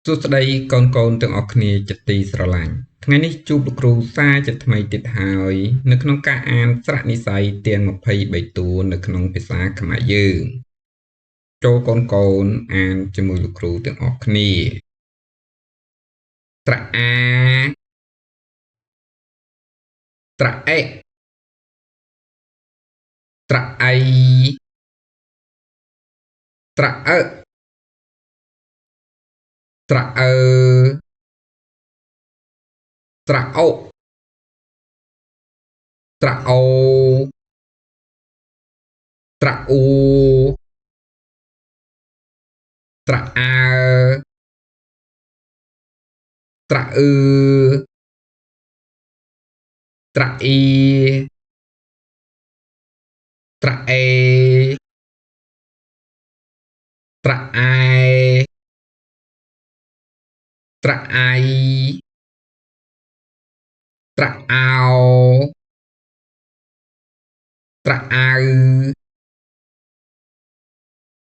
សួស្តីកូនកូនទាំងអស់គ្នាជាទីស្រឡាញ់ថ្ងៃនេះជួបលោកគ្រូសាជាថ្មីទៀតហើយនៅក្នុងការអានស្រៈនិស្ស័យទាំង23តួនៅក្នុងភាសាខ្មែរយើងចូលកូនកូនអានជាមួយលោកគ្រូទាំងអស់គ្នាត្រអាត្រអេត្រអៃត្រអើត្រអើត្រអូត្រអូត្រអ៊ូត្រអើត្រអឺត្រអ៊ីត្រអេត្រអែត្រអៃត្រអោត្រអៅ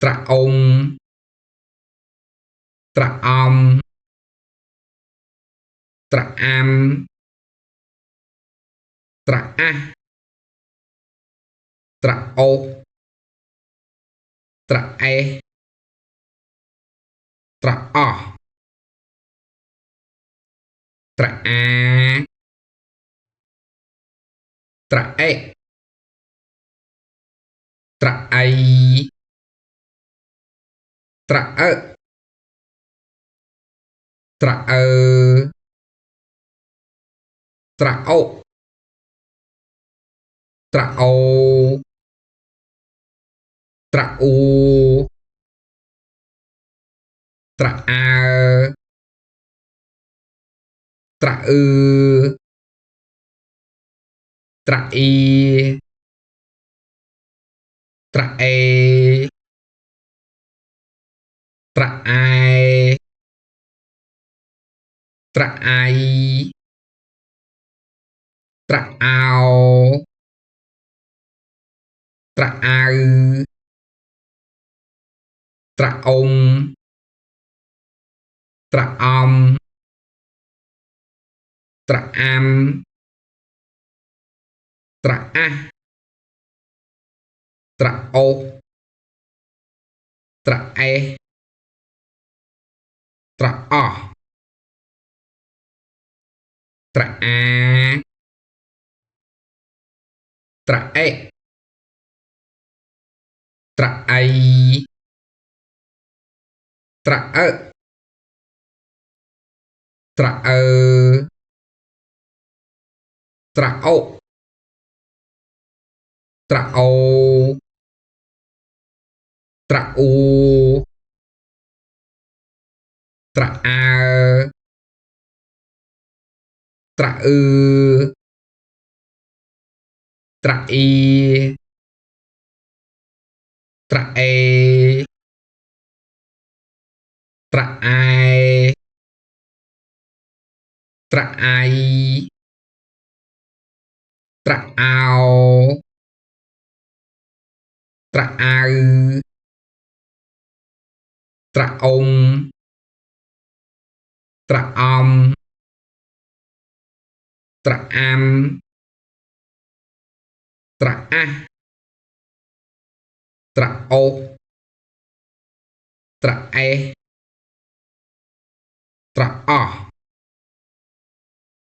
ត្រអុំត្រអំត្រអាំត្រអាស់ត្រអូសត្រអេសត្រអស់ត្រអាត្រអេត្រអៃត្រអើត្រអើត្រអូត្រអូត្រអ៊ូត្រអើត្រអឺត្រអ៊ីត្រអេត្រអែត្រអៃត្រអោត្រអៅត្រអុំត្រអំត្រអាំត្រអាស់ត្រអូសត្រអេសត្រអស់ត្រអាត្រអេត្រអៃត្រអើត្រអើត្រអូត្រអូត្រអ៊ូត្រអើត្រអឺត្រអ៊ីត្រអេត្រអែត្រអៃត្រអោត្រអៅត្រអុំត្រអំត្រអាំត្រអាស់ត្រអូសត្រអេសត្រអស់